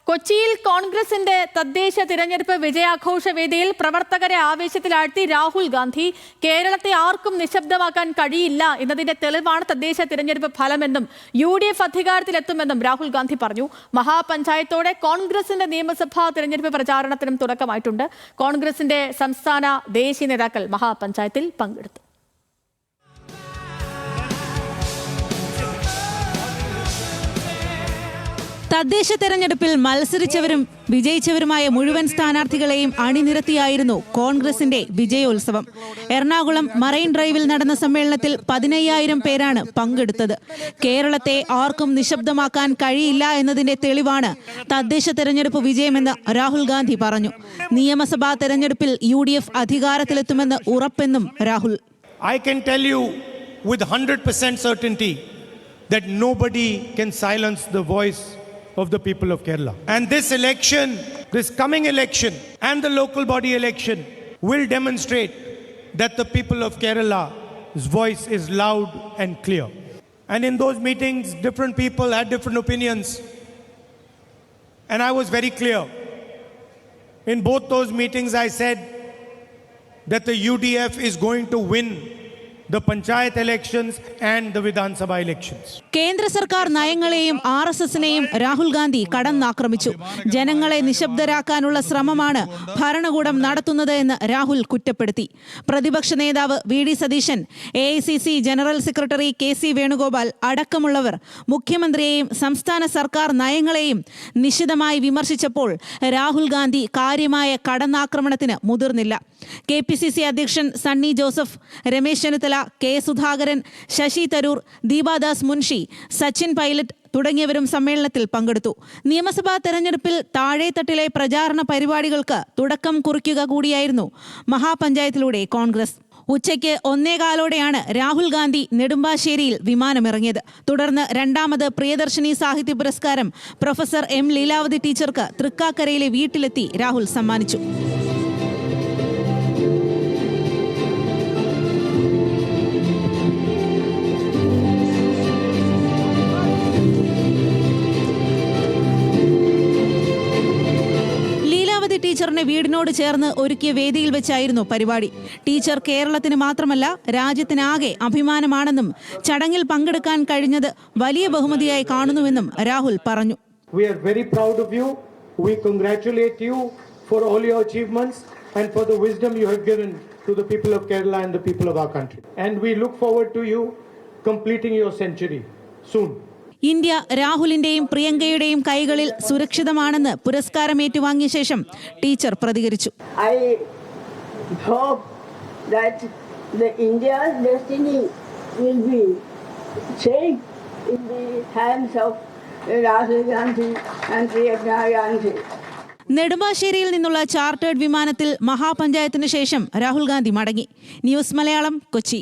കൊച്ചിയിൽ കോൺഗ്രസിന്റെ തദ്ദേശ തിരഞ്ഞെടുപ്പ് വിജയാഘോഷ വേദിയിൽ പ്രവർത്തകരെ ആവേശത്തിലാഴ്ത്തി രാഹുൽ ഗാന്ധി കേരളത്തെ ആർക്കും നിശബ്ദമാക്കാൻ കഴിയില്ല എന്നതിന്റെ തെളിവാണ് തദ്ദേശ തിരഞ്ഞെടുപ്പ് ഫലമെന്നും UDF അധികാരത്തിലെത്തുമെന്നും രാഹുൽ ഗാന്ധി പറഞ്ഞു. മഹാപഞ്ചായത്തോടെ കോൺഗ്രസിന്റെ നിയമസഭാ തിരഞ്ഞെടുപ്പ് പ്രചാരണത്തിനും തുടക്കമായിട്ടുണ്ട്. കോൺഗ്രസിന്റെ സംസ്ഥാന ദേശീയ നേതാക്കൾ മഹാപഞ്ചായത്തിൽ പങ്കെടുത്തു. തദ്ദേശ തെരഞ്ഞെടുപ്പിൽ മത്സരിച്ചവരും വിജയിച്ചവരുമായ മുഴുവൻ സ്ഥാനാർത്ഥികളെയും അണിനിരത്തിയായിരുന്നു കോൺഗ്രസിന്റെ വിജയോത്സവം. എറണാകുളം മറൈൻ ഡ്രൈവിൽ നടന്ന സമ്മേളനത്തിൽ 15,000 പേരാണ് പങ്കെടുത്തത്. കേരളത്തെ ആർക്കും നിശബ്ദമാക്കാൻ കഴിയില്ല എന്നതിന്റെ തെളിവാണ് തദ്ദേശ തെരഞ്ഞെടുപ്പ് വിജയമെന്ന് രാഹുൽ ഗാന്ധി പറഞ്ഞു. നിയമസഭാ തെരഞ്ഞെടുപ്പിൽ UDF അധികാരത്തിലെത്തുമെന്ന് ഉറപ്പെന്നും Rahul. I can tell you with 100% certainty that nobody can silence the voice of the people of Kerala. And this election, this coming election and the local body election will demonstrate that the people of Kerala's voice is loud and clear. And in those meetings, different people had different opinions. And I was very clear. In both those meetings, I said that the UDF is going to win the Panchayat elections and the Vidhan Sabha elections. കേന്ദ്ര സർക്കാർ നയങ്ങളെയും RSSനെയും രാഹുൽ ഗാന്ധി കടന്നാക്രമിച്ചു. ജനങ്ങളെ നിശബ്ദരാക്കാനുള്ള ശ്രമമാണ് ഭരണകൂടം നടത്തുന്നത് എന്ന് രാഹുൽ കുറ്റപ്പെടുത്തി. പ്രതിപക്ഷ നേതാവ് VD Satheesan, AICC general secretary KC Venugopal അടക്കമുള്ളവർ മുഖ്യമന്ത്രിയെയും സംസ്ഥാന സർക്കാർ നയങ്ങളെയും നിശിതമായി വിമർശിച്ചപ്പോൾ രാഹുൽ ഗാന്ധി കാര്യമായ കടന്നാക്രമണത്തിന് മുതിർന്നില്ല. KPCC അധ്യക്ഷൻ സണ്ണി ജോസഫ്, രമേശ് ചെന്നിത്തല, K സുധാകരൻ, ശശി തരൂർ, ദീപാദാസ് മുൻഷി, സച്ചിൻ പൈലറ്റ് തുടങ്ങിയവരും സമ്മേളനത്തിൽ പങ്കെടുത്തു. നിയമസഭാ തെരഞ്ഞെടുപ്പിൽ താഴെത്തട്ടിലെ പ്രചാരണ പരിപാടികൾക്ക് തുടക്കം കുറിക്കുക കൂടിയായിരുന്നു മഹാപഞ്ചായത്തിലൂടെ കോൺഗ്രസ്. ഉച്ചയ്ക്ക് 1:15 രാഹുൽ ഗാന്ധി നെടുമ്പാശ്ശേരിയിൽ വിമാനമിറങ്ങിയത്. തുടർന്ന് രണ്ടാമത് പ്രിയദർശിനി സാഹിത്യ പുരസ്കാരം പ്രൊഫസർ M ലീലാവതി ടീച്ചർക്ക് തൃക്കാക്കരയിലെ വീട്ടിലെത്തി രാഹുൽ സമ്മാനിച്ചു. ടീച്ചറിനെ വീടിനോട് ചേർന്ന് ഒരുക്കിയ വേദിയിൽ വെച്ചായിരുന്നു പരിപാടി. ടീച്ചർ കേരളത്തിന് മാത്രമല്ല രാജ്യത്തിനാകെ അഭിമാനമാണെന്നും ചടങ്ങിൽ പങ്കെടുക്കാൻ കഴിഞ്ഞത് വലിയ ബഹുമതിയായി കാണുന്നുവെന്നും രാഹുൽ പറഞ്ഞു. We are very proud of you. We congratulate you for all your achievements and for the wisdom you have given to the people of Kerala and the people of our country. And we look forward to you completing your century soon. India രാഹുലിന്റെയും പ്രിയങ്കയുടെയും കൈകളിൽ സുരക്ഷിതമാണെന്ന് പുരസ്കാരം ഏറ്റുവാങ്ങിയ ശേഷം teacher പ്രതികരിച്ചു. I hope that the India's destiny will be safe in the hands of Rahul Gandhi and Priyanka Gandhi. നെടുമ്പാശ്ശേരിയിൽ നിന്നുള്ള ചാർട്ടേഡ് വിമാനത്തിൽ മഹാപഞ്ചായത്തിന് ശേഷം രാഹുൽ ഗാന്ധി മടങ്ങി. ന്യൂസ് മലയാളം, കൊച്ചി.